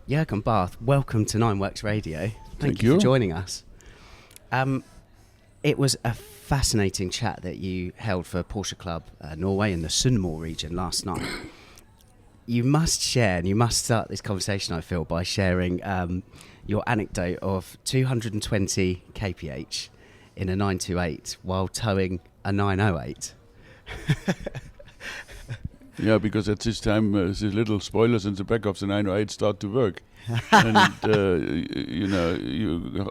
Jurgen Barth, welcome to 9WERKS Radio. Thank you you. for joining us. It was a fascinating chat that you held for Porsche Club Norway in the Sunnmore region last night. You must share, and you must start this conversation, I feel, by sharing your anecdote of 220 kph in a 928 while towing a 908. Yeah, because at this time the little spoilers in the back of the 908 start to work, and you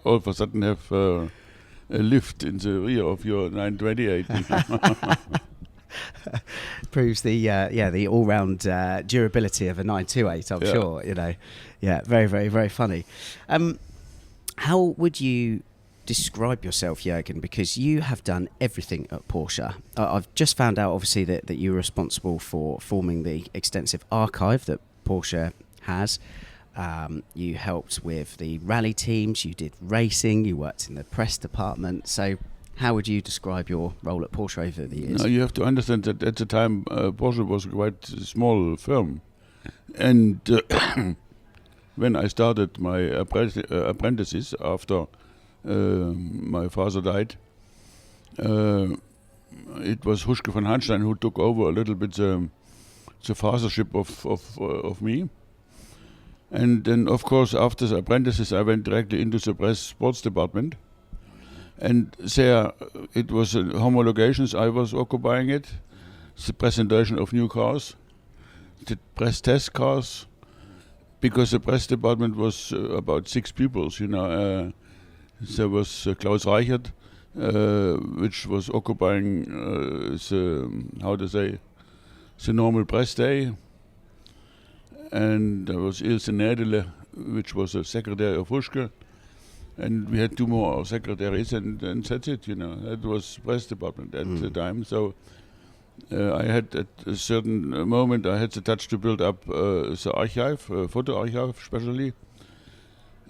all of a sudden have a lift in the rear of your 928. Proves the all-round durability of a 928. I'm sure. Very, very, very funny. How would you describe yourself, Jurgen, because you have done everything at Porsche. I've just found out, obviously, that you're responsible for forming the extensive archive that Porsche has. You helped with the rally teams, you did racing, you worked in the press department. So how would you describe your role at Porsche over the years? Now you have to understand that at the time Porsche was quite a small firm, and when I started my apprentices after my father died, it was Huschke von Hanstein who took over a little bit the fathership of me. And then, of course, after the apprentices, I went directly into the press sports department. And there, it was homologations, I was occupying it, the presentation of new cars, the press test cars, because the press department was about 6 people, there was Klaus Reichert, which was occupying the normal press day. And there was Ilse Nädele, which was a secretary of Huschke. And we had 2 more secretaries, and that's it, That was press department at the time. So I had, at a certain moment, I had the touch to build up the archive, photo archive especially.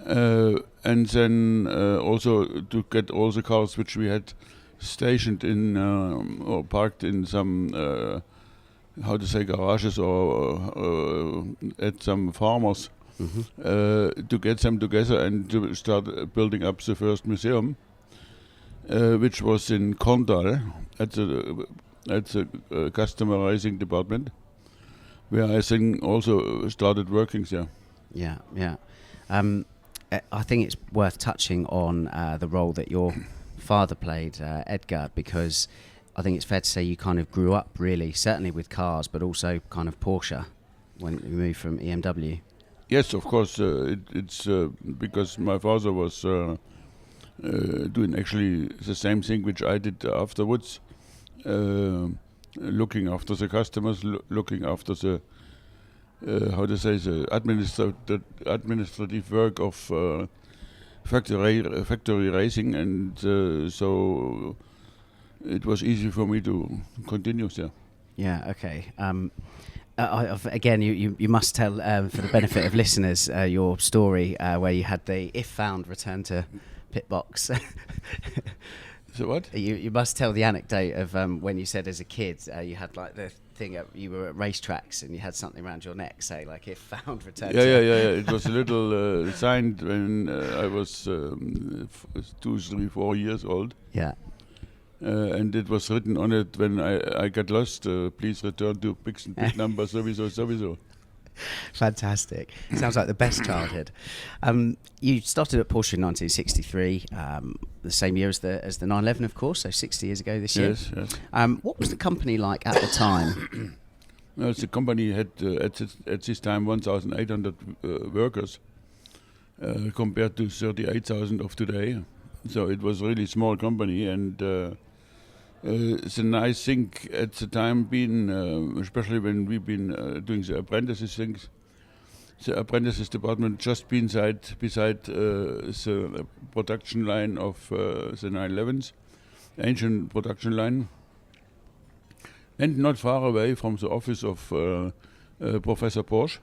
And then also to get all the cars which we had stationed in or parked in some garages or at some farmers, to get them together and to start building up the first museum, which was in Korndal at the customer racing department, where I think also started working there. Yeah. I think it's worth touching on the role that your father played, Edgar, because I think it's fair to say you kind of grew up really, certainly with cars, but also kind of Porsche when you moved from EMW. Yes, of course. It's because my father was doing actually the same thing which I did afterwards, looking after the customers, looking after the the administrative work of factory racing, and so it was easy for me to continue there. Yeah, okay. Again, you must tell, for the benefit of listeners, your story where you had the if found return to pit box. So what? You must tell the anecdote of when you said as a kid you had like the thing you were at racetracks and you had something around your neck, say like if found return. Yeah. It was a little signed when I was 2, 3, 4 years old. Yeah. And it was written on it, when I got lost, please return to pit number sowieso. Fantastic. Sounds like the best childhood. You started at Porsche in 1963, the same year as the 911, of course, so 60 years ago this year. Yes. What was the company like at the time? Well, the company had at this time 1,800 workers compared to 38,000 of today. So it was really a small company, and it's a nice thing at the time being, especially when we've been doing the apprentices things. The apprentices department just beside the production line of the 911s, ancient production line, and not far away from the office of Professor Porsche.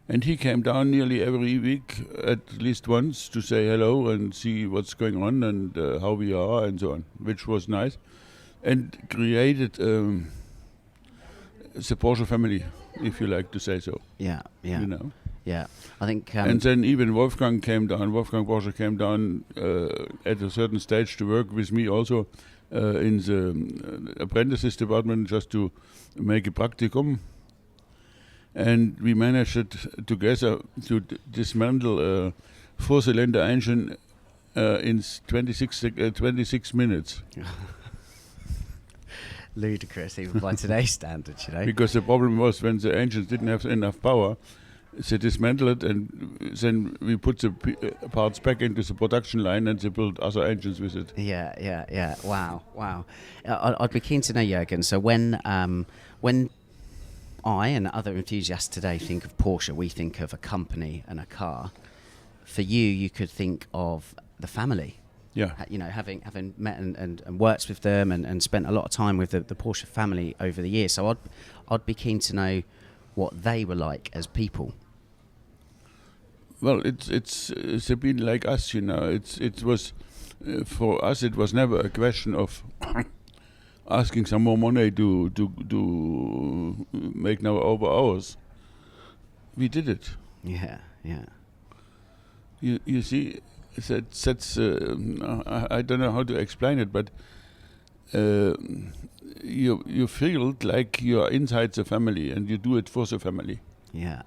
And he came down nearly every week, at least once, to say hello and see what's going on and how we are and so on, which was nice, and created the Porsche family, if you like to say so. Yeah. Yeah. I think. And then even Wolfgang Porsche came down at a certain stage to work with me also in the apprentices department, just to make a practicum. And we managed it together to dismantle a four-cylinder engine in 26 minutes. Ludicrous, even by today's standards, you know. Because the problem was, when the engines didn't have enough power, they dismantled it, and then we put the parts back into the production line, and they built other engines with it. Yeah. Wow. I'd be keen to know, Jurgen. So when I and other enthusiasts today think of Porsche, we think of a company and a car. For you could think of the family. Yeah. You know, having met and worked with them and spent a lot of time with the Porsche family over the years. So I'd be keen to know what they were like as people. Well, it's been like us, you know. It was for us. It was never a question of asking some more money to make now over hours. We did it. Yeah. You see, that's I don't know how to explain it, but you feel like you are inside the family, and you do it for the family. Yeah.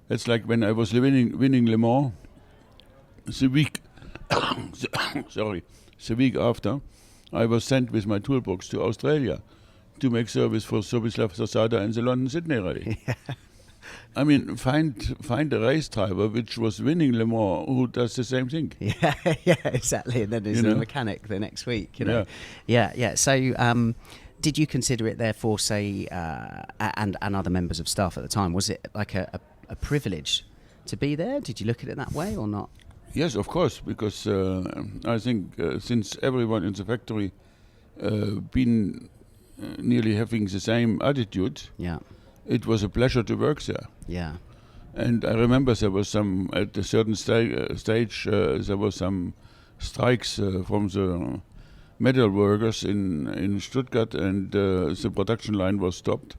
It's like when I was winning Le Mans, the week after, I was sent with my toolbox to Australia to make service for Sobislav Zasada in the London-Sydney rally. I mean, find a race driver which was winning Le Mans who does the same thing. Yeah, exactly. And then there's a mechanic the next week, you know. Yeah. So, did you consider it, therefore, say, and other members of staff at the time, was it like a privilege to be there? Did you look at it that way or not? Yes, of course, because I think since everyone in the factory been nearly having the same attitude, it was a pleasure to work there. Yeah. And I remember there was some, at a certain stage, there was some strikes from the metal workers in Stuttgart, and the production line was stopped.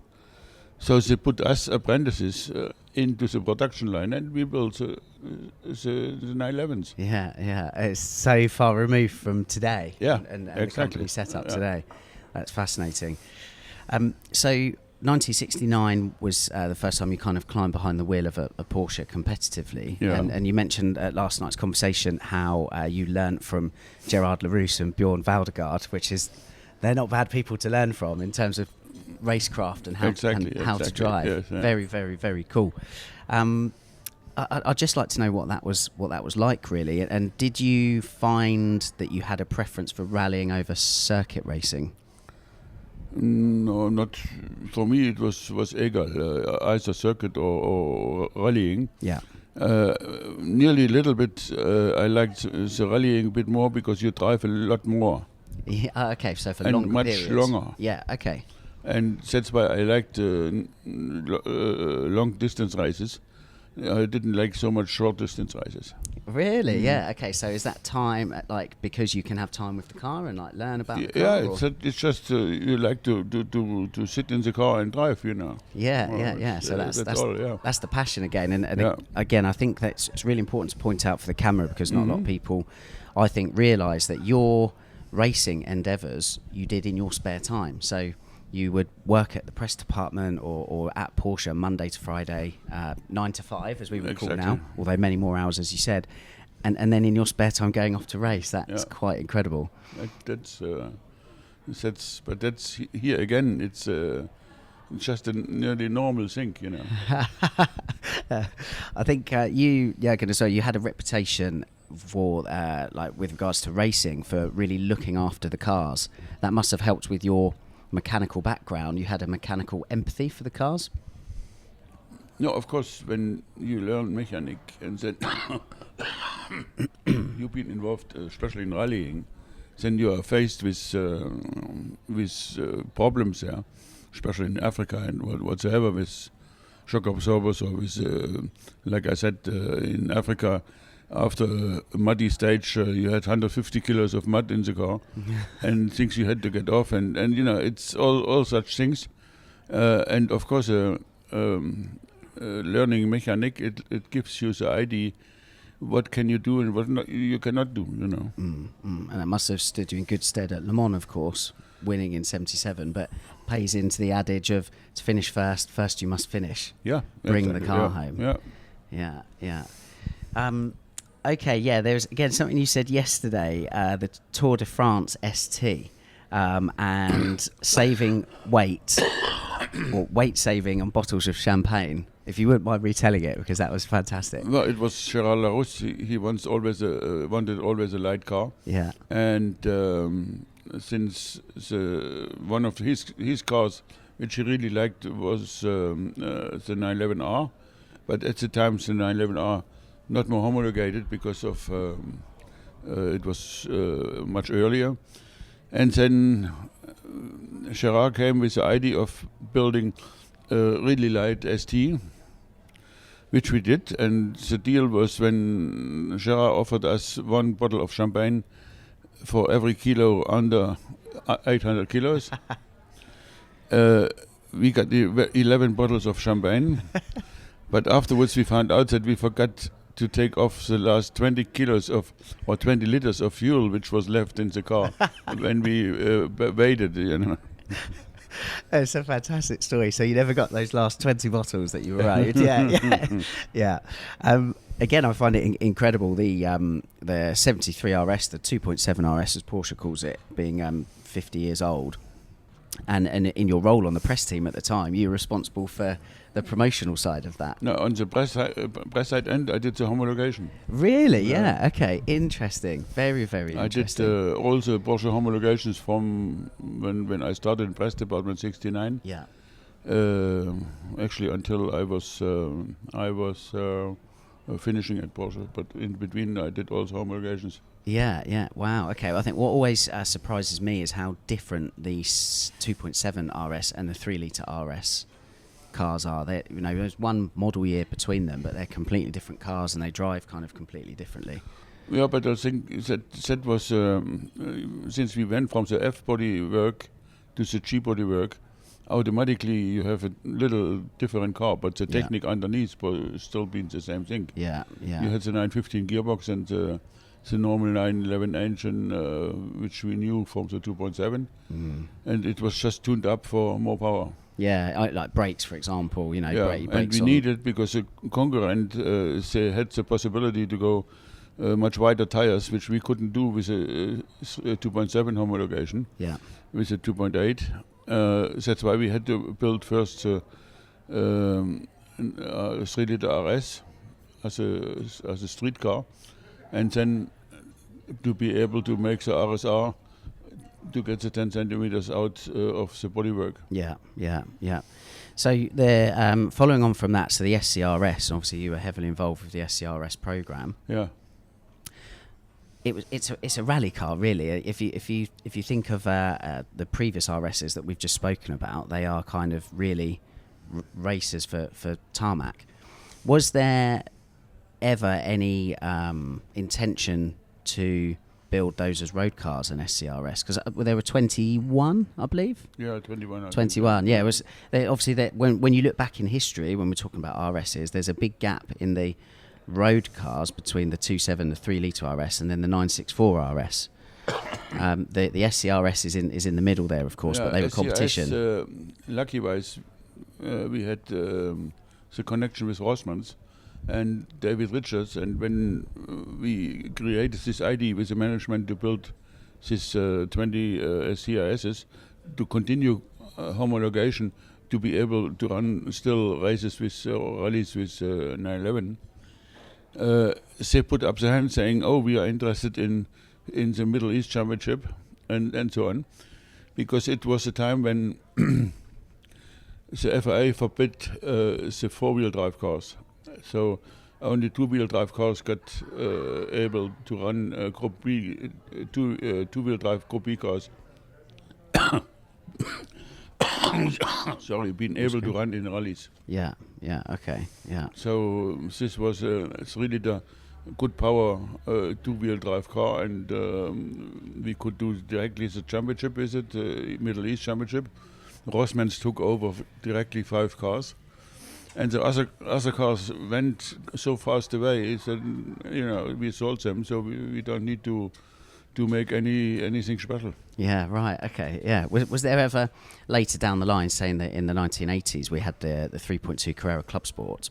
So they put us apprentices into the production line, and we built the 911s. Yeah. It's so far removed from today. Yeah, and exactly. the company set up today. That's fascinating. So 1969 was the first time you kind of climbed behind the wheel of a Porsche competitively. Yeah. And you mentioned at last night's conversation how you learnt from Gerard Larousse and Bjorn Valdegaard, which is, they're not bad people to learn from in terms of racecraft and how to drive. Yes, yeah. Very, very, very cool. I'd just like to know what that was like, really. And did you find that you had a preference for rallying over circuit racing? No, not for me. It was egal, either circuit or rallying. Yeah. Nearly a little bit. I liked the rallying a bit more because you drive a lot more. Yeah, okay, so for and longer much periods. longer. Yeah, okay. And that's why I liked long distance races. I didn't like so much short distance races. Really? Yeah. Okay. So is that time because you can have time with the car and learn about the car? Yeah, it's just you like to sit in the car and drive, you know. Yeah. So that's all, yeah. That's the passion again. And again, I think it's really important to point out for the camera, because not a lot of people, I think, realise that your racing endeavours you did in your spare time. So you would work at the press department or at Porsche Monday to Friday, 9 to 5, as we would call now, although many more hours, as you said. And then in your spare time going off to race. That's quite incredible. That's here again, it's just a nearly normal thing, you know. I think you had a reputation for with regards to racing, for really looking after the cars. That must have helped with your mechanical background. You had a mechanical empathy for the cars? No, of course, when you learn mechanic and then you've been involved, especially in rallying, then you are faced with problems there, especially in Africa and whatsoever, with shock absorbers, or with, like I said, in Africa, after a muddy stage, you had 150 kilos of mud in the car and things you had to get off, and you know, it's all such things. And of course, learning mechanic, it gives you the idea what can you do and what you cannot do, you know. And it must have stood you in good stead at Le Mans, of course, winning in 77, but pays into the adage of to finish first you must finish. Yeah. Bring exactly, the car yeah, home. Yeah. Yeah. Okay, yeah, there's, again, something you said yesterday, the Tour de France ST, and saving weight, or weight saving on bottles of champagne. If you wouldn't mind retelling it, because that was fantastic. Well, it was Gerard Larousse. He wanted always a light car. Yeah. And since one of his cars, which he really liked, was the 911R, but at the time the 911R not more homologated because of it was much earlier. And then Gerard came with the idea of building a really light ST, which we did. And the deal was when Gerard offered us 1 bottle of champagne for every kilo under 800 kilos. We got 11 bottles of champagne, but afterwards we found out that we forgot to take off the last 20 kilos or 20 liters of fuel which was left in the car when we waited, you know. It's a fantastic story. So you never got those last 20 bottles that you were owed. Yeah. Again, I find it incredible, the 73 RS, the 2.7 RS as Porsche calls it, being 50 years old. And in your role on the press team at the time, you were responsible for the promotional side of that. No, on the press side end, I did the homologation. Really? Yeah. Okay. Interesting. Very, very interesting. I did all the Porsche homologations from when I started in press department '69. Yeah. Actually, until I was finishing at Porsche, but in between I did all the homologations. Yeah. Wow. Okay. Well, I think what always surprises me is how different the 2.7 RS and the 3-litre RS cars are. There's one model year between them, but they're completely different cars and they drive kind of completely differently. Yeah, but I think that was since we went from the F bodywork to the G bodywork, automatically you have a little different car, but the technique underneath was still being the same thing. Yeah. You had the 915 gearbox and the normal 911 engine, which we knew from the 2.7, and it was just tuned up for more power. Yeah, like brakes, for example. Brakes. And we needed, because the concurrent they had the possibility to go much wider tires, which we couldn't do with a 2.7 homologation. Yeah. With a 2.8. That's why we had to build first a 3-liter RS as a street car, and then to be able to make the RSR to get the 10 centimeters out of the bodywork. Yeah. So they're following on from that. So the SCRS, obviously you were heavily involved with the SCRS program. Yeah. It's a rally car, really. If you think of the previous RSs that we've just spoken about, they are kind of really racers for tarmac. Was there ever any intention to build those as road cars in SCRS? Because there were 21, I believe. Yeah, 21. 21. Yeah, it was. Obviously, when you look back in history, when we're talking about RSs, there's a big gap in the road cars between the 2.7, the 3-litre RS, and then the 964 RS. The SCRS is in the middle there, of course, but they were competition. Lucky-wise, we had the connection with Rossmann's and David Richards, and when we created this idea with the management to build this 20 SCRSs to continue homologation, to be able to run still races with rallies with 911, they put up their hand saying, "Oh, we are interested in the Middle East Championship," and so on, because it was a time when the FIA forbid the 4-wheel drive cars. So only 2-wheel drive cars got able to run Group B, 2-wheel drive Group B cars. Sorry, being able to run in rallies. Yeah, okay, yeah. So this was it's really the good power 2-wheel drive car, and we could do directly the championship with it, Middle East Championship. Rossmann's took over directly 5 cars. And the other cars went so fast away that we sold them, so we don't need to make anything special. Yeah, right. Okay. Yeah. Was there ever later down the line saying that in the 1980s we had the 3.2 Carrera Club Sport,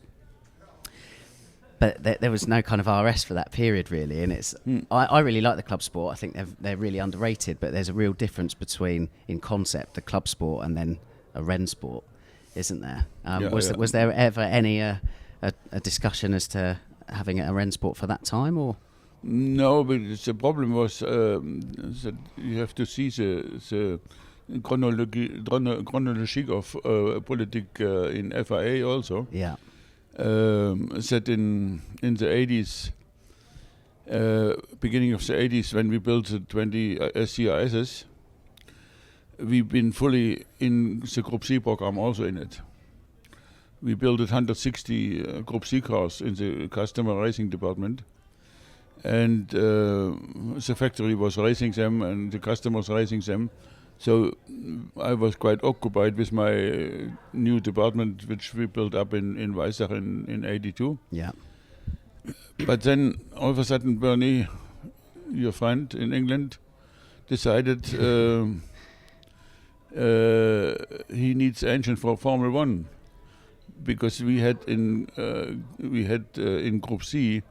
but there was no kind of RS for that period really, and it's I really like the Club Sport. I think they're really underrated, but there's a real difference between in concept the Club Sport and then a Rennsport, isn't there? Was there ever any a discussion as to having a Rennsport for that time, or? No, but the problem was that you have to see the chronology of politics in FIA also. Yeah. That in the 80s, beginning of the 80s, when we built the 20 SCRSs, we've been fully in the Group C program also in it. We built 160 Group C cars in the customer racing department. And the factory was racing them and the customers racing them. So I was quite occupied with my new department, which we built up in Weissach in 82. Yeah. But then all of a sudden Bernie, your friend in England, decided he needs engine for Formula One, because we had in Group C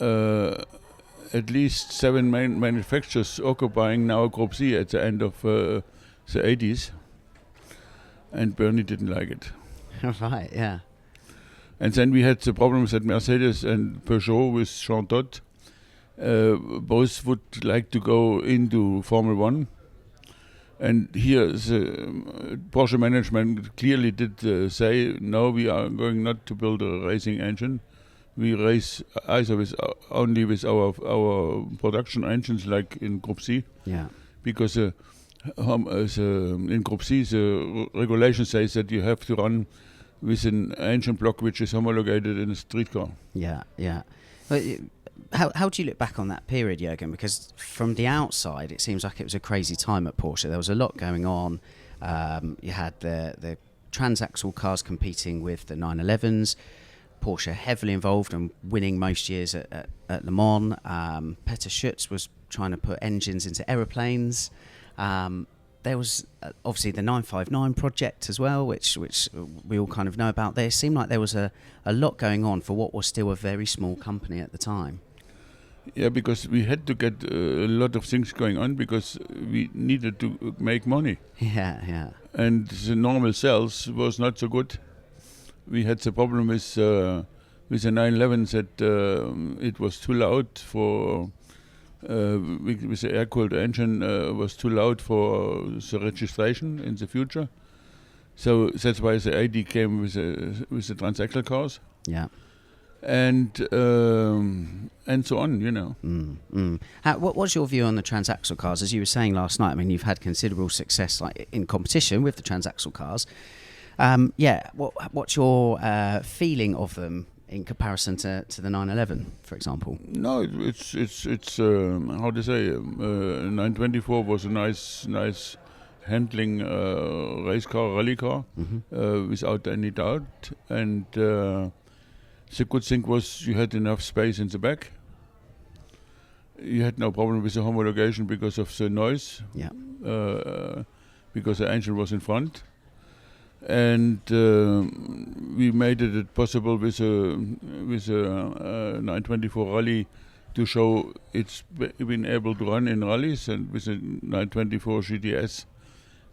at least 7 main manufacturers occupying now Group C at the end of the 80s, and Bernie didn't like it. Right, yeah. And then we had the problems that Mercedes and Peugeot with Jean Todt both would like to go into Formula One. And here the Porsche management clearly did say, no, we are going not to build a racing engine. We race either only with our production engines, like in Group C. Yeah. Because in Group C, the regulation says that you have to run with an engine block which is homologated in a street car. Yeah, yeah. But how do you look back on that period, Jurgen? Because from the outside, it seems like it was a crazy time at Porsche. There was a lot going on. You had the transaxle cars competing with the 911s. Porsche heavily involved and winning most years at Le Mans. Peter Schütz was trying to put engines into aeroplanes. There was obviously the 959 project as well, which we all kind of know about. There seemed like there was a lot going on for what was still a very small company at the time. Yeah, because we had to get a lot of things going on because we needed to make money. Yeah, yeah. And the normal sales was not so good. We had the problem with the 911 that it was too loud for with the air-cooled engine was too loud for the registration in the future. So that's why the ID came with the transaxle cars. Yeah. And so on, you know. What was your view on the transaxle cars? As you were saying last night, I mean, you've had considerable success like in competition with the transaxle cars. What's your feeling of them in comparison to the 911, for example? No, it's how to say, 924 was a nice handling race car, rally car, without any doubt. And the good thing was you had enough space in the back. You had no problem with the homologation because of the noise. Yeah. Because the engine was in front. And we made it possible with a 924 rally to show it's been able to run in rallies, and with a 924 GTS,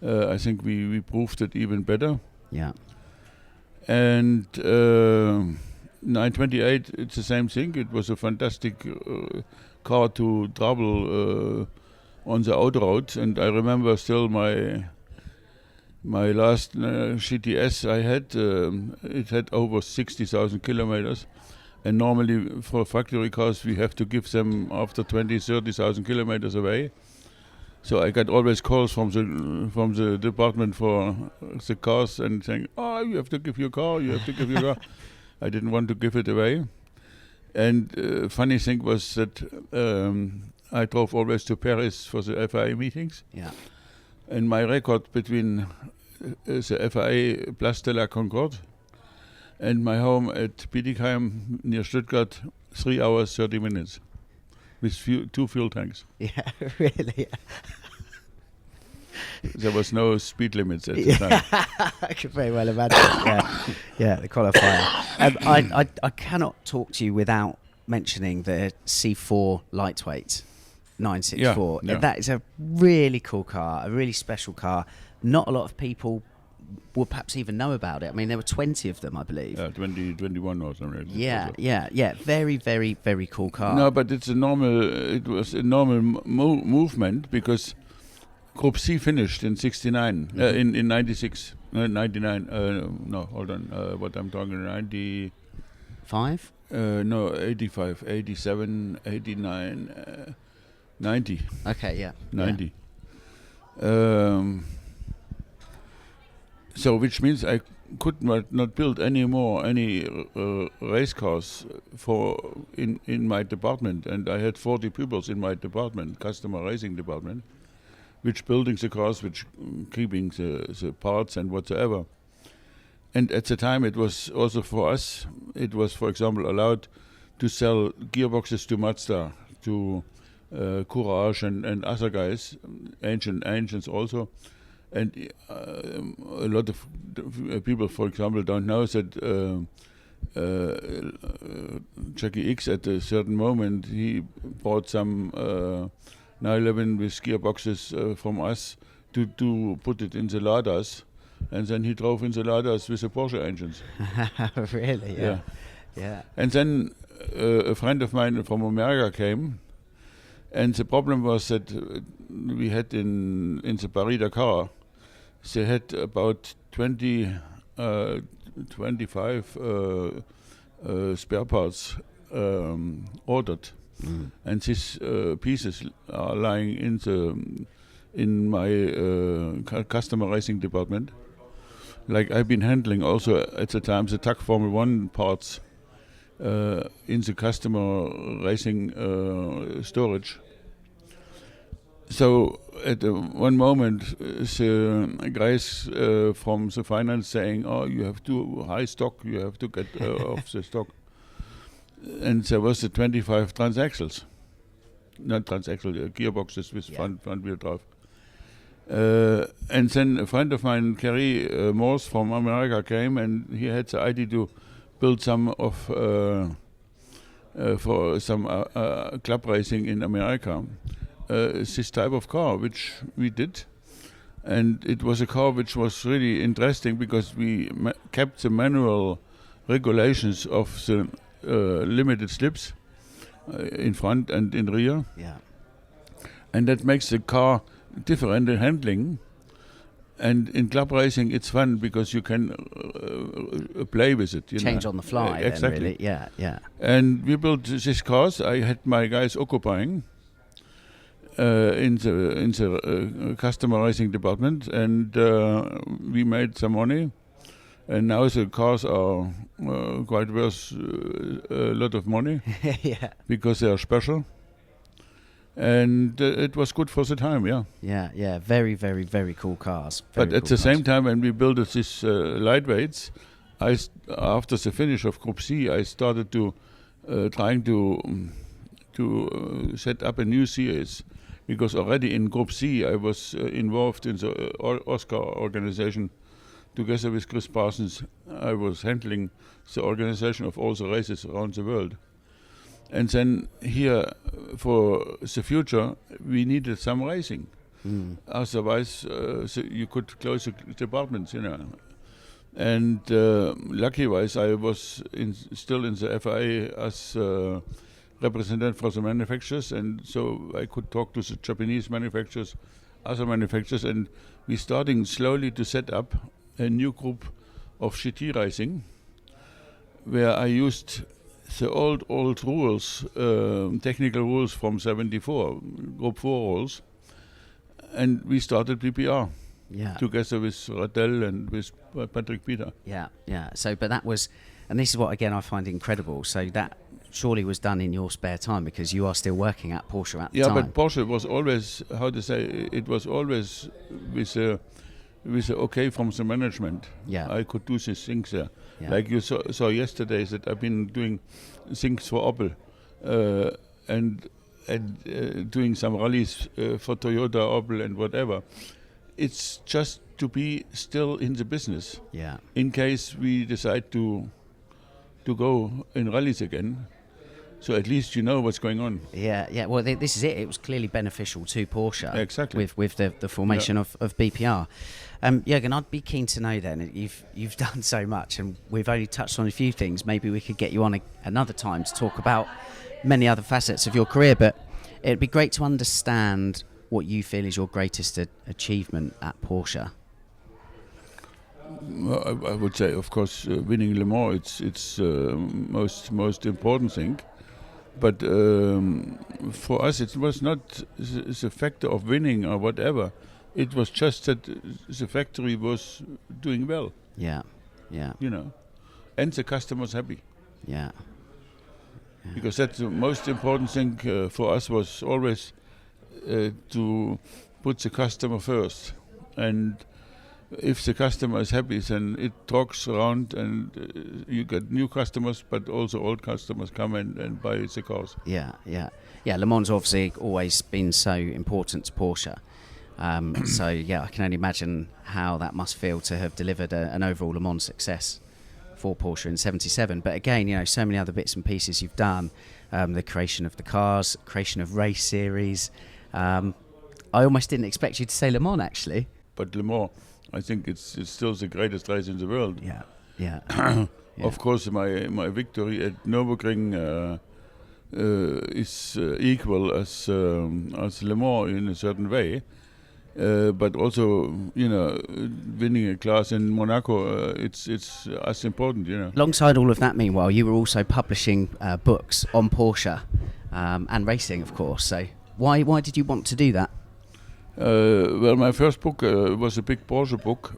I think we proved it even better. Yeah. And 928, it's the same thing. It was a fantastic car to travel on the autoroad, and I remember still my last GTS I had, it had over 60,000 kilometers. And normally for factory cars, we have to give them after 30,000 kilometers away. So I got always calls from the department for the cars and saying, "Oh, you have to give your car, you have to give your car." I didn't want to give it away. And funny thing was that I drove always to Paris for the FIA meetings. Yeah. And my record between the FIA Place de la Concorde and my home at Bietigheim near Stuttgart, 3 hours 30 minutes, with 2 fuel tanks. Yeah, really. There was no speed limits at the time. I could very well imagine. Yeah, the qualifier. I cannot talk to you without mentioning the C4 lightweight 964. Yeah. That is a really cool car, a really special car. Not a lot of people will perhaps even know about it. I mean, there were 20 of them, I believe. 21 or something. Yeah. Very, very, very cool car. No, but it was a normal movement, because Group C finished in 69, in 96, 99. No, hold on. What I'm talking, 5? No, 85, 87, 89, 90. Okay, yeah. 90. So, which means I could not build any race cars in my department, and I had 40 pupils in my department, customer racing department, which building the cars, which keeping the parts and whatsoever. And at the time, it was also for us, it was, for example, allowed to sell gearboxes to Mazda, to Courage and other guys, ancients also. And a lot of people, for example, don't know that Jackie X at a certain moment, he bought some 911 with gearboxes from us to put it in the Ladas, and then he drove in the Ladas with the Porsche engines. Really? Yeah. And then a friend of mine from America came, and the problem was that we had in the Paris-Dakar, they had about 25 spare parts ordered. And these pieces are lying in my customer racing department. Like I've been handling also at the time the TAC Formula 1 parts in the customer racing storage. So at one moment, the guys from the finance saying, "Oh, you have too high stock. You have to get off the stock." And there was the 25 transaxles, not transaxle, gearboxes with front wheel drive. And then a friend of mine, Kerry Morse from America, came, and he had the idea to build some of for some club racing in America. This type of car, which we did, and it was a car which was really interesting because we kept the manual regulations of the limited slips in front and in rear. Yeah. And that makes the car different in handling. And in club racing, it's fun because you can play with it. Change on the fly. Exactly. Then, really. Yeah. And we built these cars. I had my guys occupying in the customer racing department, and we made some money. And now the cars are quite worth a lot of money. Yeah. Because they are special. And it was good for the time, yeah. Yeah. Very, very, very cool cars. But at the same time, when we built these lightweights, after the finish of Group C, I started to trying to set up a new series. Because already in Group C, I was involved in the Oscar organization. Together with Chris Parsons, I was handling the organization of all the races around the world. And then here, for the future, we needed some racing. Otherwise, so you could close the departments, And lucky-wise, I was still in the FIA as representative for the manufacturers, and so I could talk to the Japanese manufacturers, other manufacturers, and we're starting slowly to set up a new group of GT racing, where I used the old rules, technical rules from '74, Group 4 rules, and we started PPR. Yeah. Together with Raddell and with Patrick Peter. Yeah. So, but that was, and this is what again I find incredible. So that surely was done in your spare time because you are still working at Porsche at the time. Yeah, but Porsche was always, it was always with we say, okay, from the management, I could do these things there. Yeah. Like you saw yesterday that I've been doing things for Opel and doing some rallies for Toyota, Opel, and whatever. It's just to be still in the business. Yeah. In case we decide to go in rallies again. So at least you know what's going on. Yeah. Well, this is it. It was clearly beneficial to Porsche. Exactly. With the formation of BPR. Jurgen, I'd be keen to know then, you've done so much and we've only touched on a few things. Maybe we could get you on another time to talk about many other facets of your career, but it'd be great to understand what you feel is your greatest achievement at Porsche. I would say, of course, winning Le Mans, it's most important thing. But for us, it was not the factor of winning or whatever. It was just that the factory was doing well. Yeah. You know, and the customers happy. Yeah. Because that's the most important thing for us was always to put the customer first. And if the customer is happy, then it talks around and you get new customers, but also old customers come and buy the cars. Yeah. Le Mans obviously always been so important to Porsche. So I can only imagine how that must feel to have delivered an overall Le Mans success for Porsche in '77. But again, so many other bits and pieces you've done, the creation of the cars, creation of race series. I almost didn't expect you to say Le Mans, actually. But Le Mans, I think it's still the greatest race in the world. Yeah. Of course, my victory at Nürburgring is equal as Le Mans in a certain way. But also, winning a class in Monaco, it's as important, Alongside all of that, meanwhile, you were also publishing books on Porsche and racing, of course. So why did you want to do that? Well, my first book was a big Porsche book,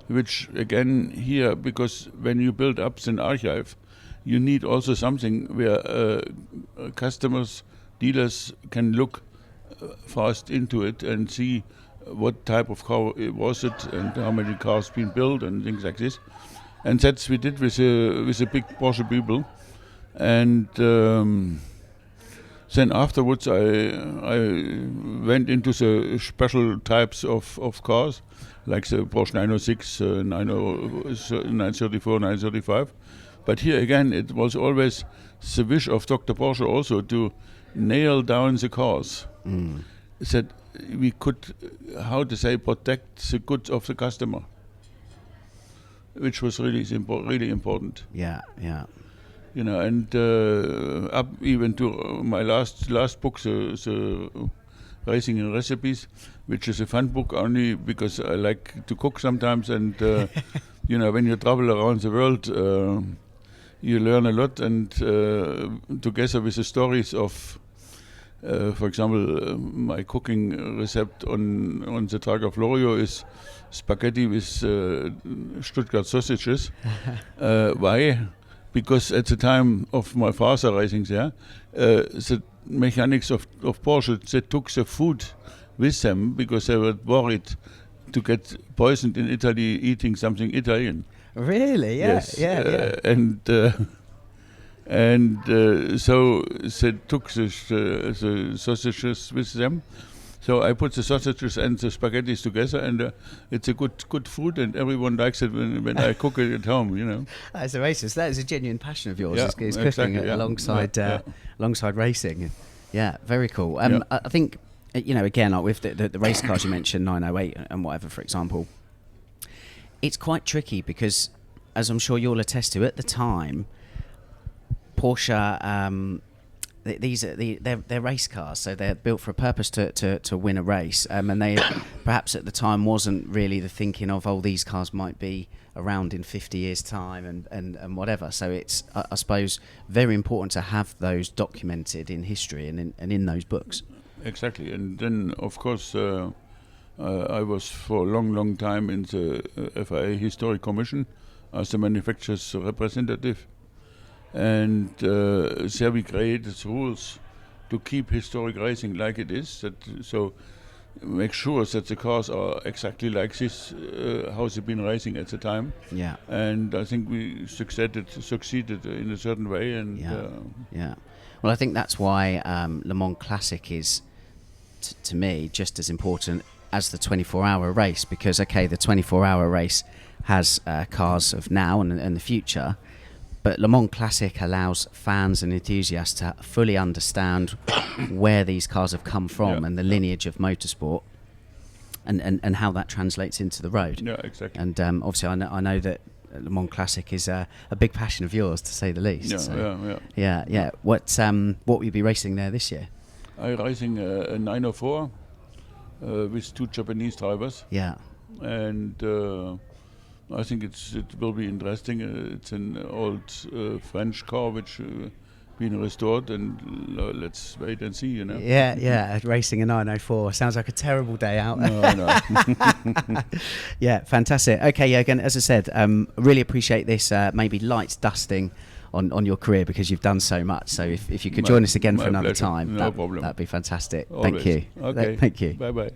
which again here, because when you build up an archive, you need also something where customers, dealers can look fast into it and see what type of car was it and how many cars been built and things like this. And that's we did with a big Porsche people. And then afterwards I went into the special types of cars, like the Porsche 906, 934, 935. But here again, it was always the wish of Dr. Porsche also to nail down the cars. That we could, protect the goods of the customer, which was really important. Yeah. And up even to my last book, the Racing and Recipes, which is a fun book only because I like to cook sometimes, and when you travel around the world, you learn a lot, and together with the stories of, for example, my cooking recipe on the Targa Florio is spaghetti with Stuttgart sausages. Why? Because at the time of my father racing there, the mechanics of Porsche, they took the food with them because they were worried to get poisoned in Italy eating something Italian. Really? Yeah. Yes. Yeah. So they took the sausages with them. So I put the sausages and the spaghettis together, and it's a good food, and everyone likes it when I cook it at home. That's a racist. That is a genuine passion of yours. Yeah, is exactly, cooking alongside racing. Yeah, very cool. Yeah. I think again, like with the race cars you mentioned, 908 and whatever, for example, it's quite tricky because, as I'm sure you'll attest to, at the time, Porsche, they're race cars, so they're built for a purpose to win a race, and they perhaps at the time wasn't really the thinking of, these cars might be around in 50 years time and whatever. So it's, I suppose, very important to have those documented in history and in those books. Exactly. And then of course I was for a long time in the FIA Historic Commission as the manufacturer's representative. And there we created rules to keep historic racing like it is. So make sure that the cars are exactly like this, how they've been racing at the time. Yeah. And I think we succeeded in a certain way. And yeah. Well, I think that's why Le Mans Classic is, to me, just as important as the 24-hour race, because, okay, the 24-hour race has cars of now and the future, but Le Mans Classic allows fans and enthusiasts to fully understand where these cars have come from and the lineage of motorsport, and how that translates into the road. Yeah, exactly. And obviously, I know that Le Mans Classic is a big passion of yours, to say the least. Yeah. What will you be racing there this year? I'm racing a 904 with 2 Japanese drivers. Yeah. And I think it will be interesting. It's an old French car which been restored, and let's wait and see. Yeah. Racing a 904 sounds like a terrible day out. No. Yeah, fantastic. Okay, Jurgen, as I said, really appreciate this maybe light dusting on your career, because you've done so much. So if you could join us again for another pleasure. time, No problem. that'd be fantastic. Always. Thank you. Okay. Thank you. Bye.